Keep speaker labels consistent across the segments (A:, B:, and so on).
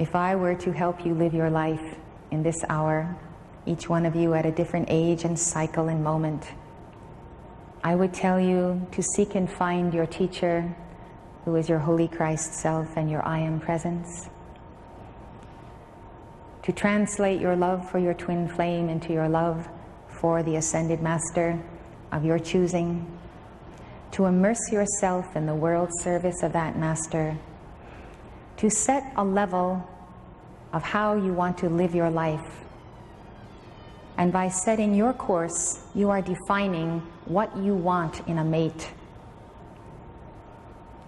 A: If I were to help you live your life in this hour, each one of you at a different age and cycle and moment, I would tell you to seek and find your teacher, who is your Holy Christ self and your I Am presence. To translate your love for your twin flame into your love for the Ascended Master of your choosing. To immerse yourself in the world service of that Master. To set a level of how you want to live your life. And by setting your course, you are defining what you want in a mate.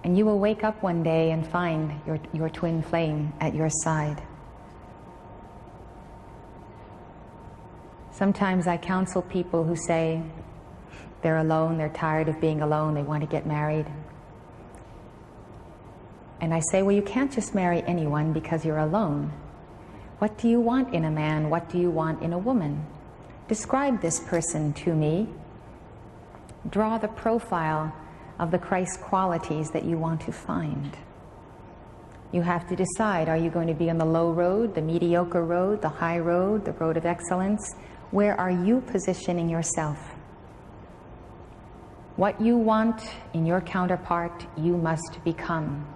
A: And you will wake up one day and find your twin flame at your side. Sometimes I counsel people who say they're alone, they're tired of being alone, they want to get married. And I say, well, you can't just marry anyone because you're alone. What do you want in a man? What do you want in a woman? Describe this person to me. Draw the profile of the Christ qualities that you want to find. You have to decide, are you going to be on the low road, the mediocre road, the high road, the road of excellence? Where are you positioning yourself? What you want in your counterpart, you must become.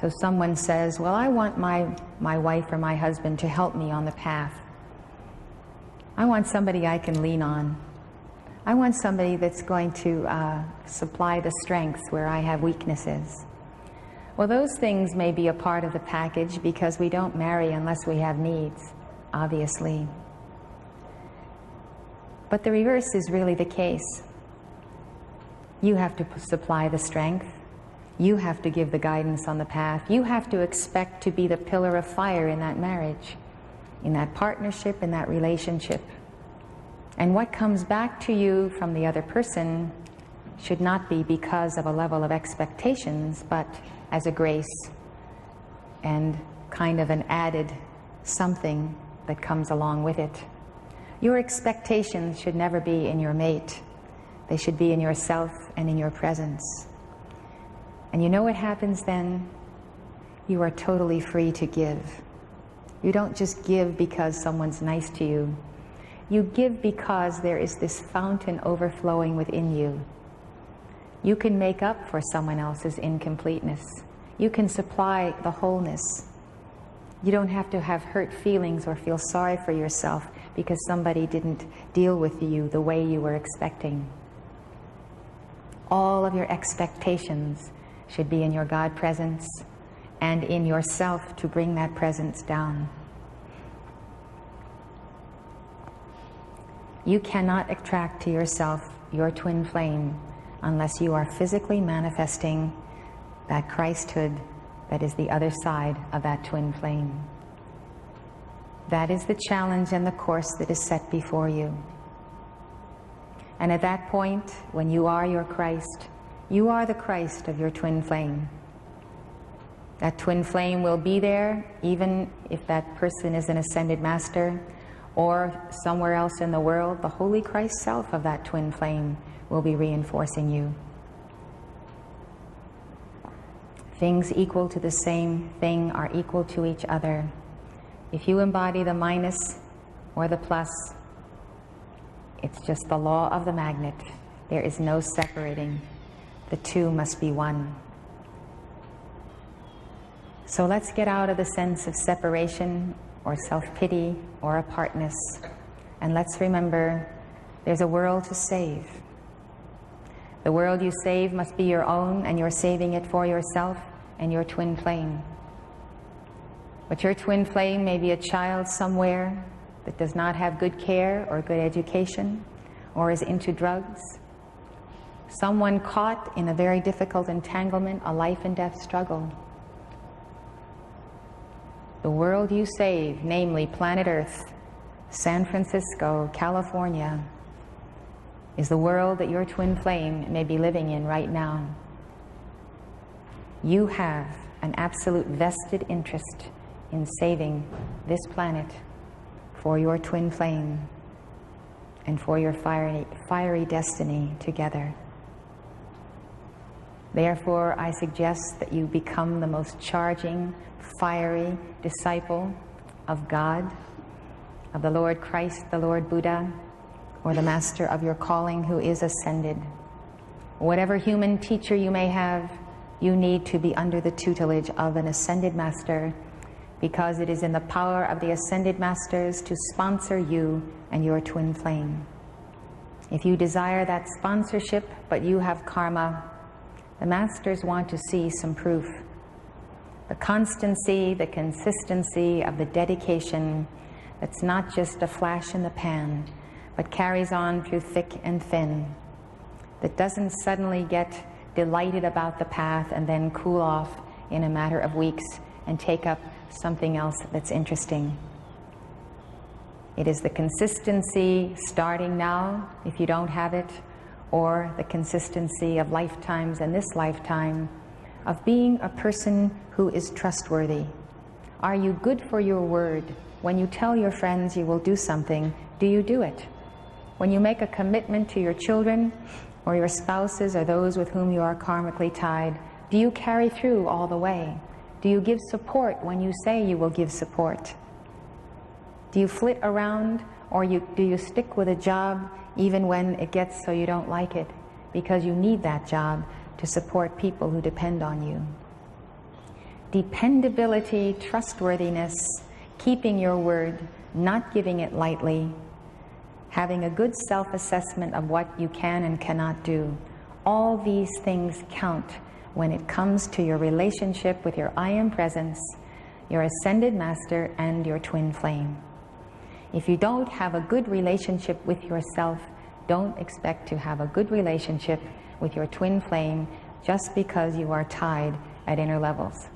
A: So someone says, well, I want my wife or my husband to help me on the path. I want somebody I can lean on. I want somebody that's going to supply the strengths where I have weaknesses. Well, those things may be a part of the package because we don't marry unless we have needs, obviously. But the reverse is really the case. You have to supply the strength. You have to give the guidance on the path. You have to expect to be the pillar of fire in that marriage, in that partnership, in that relationship. And what comes back to you from the other person should not be because of a level of expectations, but as a grace and kind of an added something that comes along with it. Your expectations should never be in your mate. They should be in yourself and in your presence. And you know what happens then? You are totally free to give. You don't just give because someone's nice to you. You give because there is this fountain overflowing within you. You can make up for someone else's incompleteness. You can supply the wholeness. You don't have to have hurt feelings or feel sorry for yourself because somebody didn't deal with you the way you were expecting. All of your expectations should be in your God presence and in yourself to bring that presence down. You cannot attract to yourself your twin flame unless you are physically manifesting that Christhood that is the other side of that twin flame. That is the challenge and the course that is set before you. And at that point, when you are your Christ, you are the Christ of your twin flame. That twin flame will be there even if that person is an ascended master or somewhere else in the world. The Holy Christ self of that twin flame will be reinforcing you. Things equal to the same thing are equal to each other. If you embody the minus or the plus, it's just the law of the magnet. There is no separating. The two must be one. So let's get out of the sense of separation or self-pity or apartness. And let's remember there's a world to save. The world you save must be your own, and you're saving it for yourself and your twin flame. But your twin flame may be a child somewhere that does not have good care or good education or is into drugs. Someone caught in a very difficult entanglement, a life and death struggle. The world you save, namely planet Earth, San Francisco, California, is the world that your twin flame may be living in right now. You have an absolute vested interest in saving this planet for your twin flame and for your fiery destiny together. Therefore, I suggest that you become the most charging, fiery disciple of God, of the Lord Christ, the Lord Buddha, or the master of your calling who is ascended. Whatever human teacher you may have, you need to be under the tutelage of an ascended master, because it is in the power of the ascended masters to sponsor you and your twin flame. If you desire that sponsorship, but you have karma, the masters want to see some proof. The constancy, the consistency of the dedication that's not just a flash in the pan, but carries on through thick and thin, that doesn't suddenly get delighted about the path and then cool off in a matter of weeks and take up something else that's interesting. It is the consistency starting now, if you don't have it, or the consistency of lifetimes and this lifetime of being a person who is trustworthy. Are you good for your word? When you tell your friends you will do something, do you do it? When you make a commitment to your children or your spouses or those with whom you are karmically tied, do you carry through all the way? Do you give support when you say you will give support? Do you flit around, or do you stick with a job even when it gets so you don't like it, because you need that job to support people who depend on you? Dependability, trustworthiness, keeping your word, not giving it lightly, having a good self-assessment of what you can and cannot do. All these things count when it comes to your relationship with your I Am Presence, your Ascended Master, and your twin flame. If you don't have a good relationship with yourself, don't expect to have a good relationship with your twin flame just because you are tied at inner levels.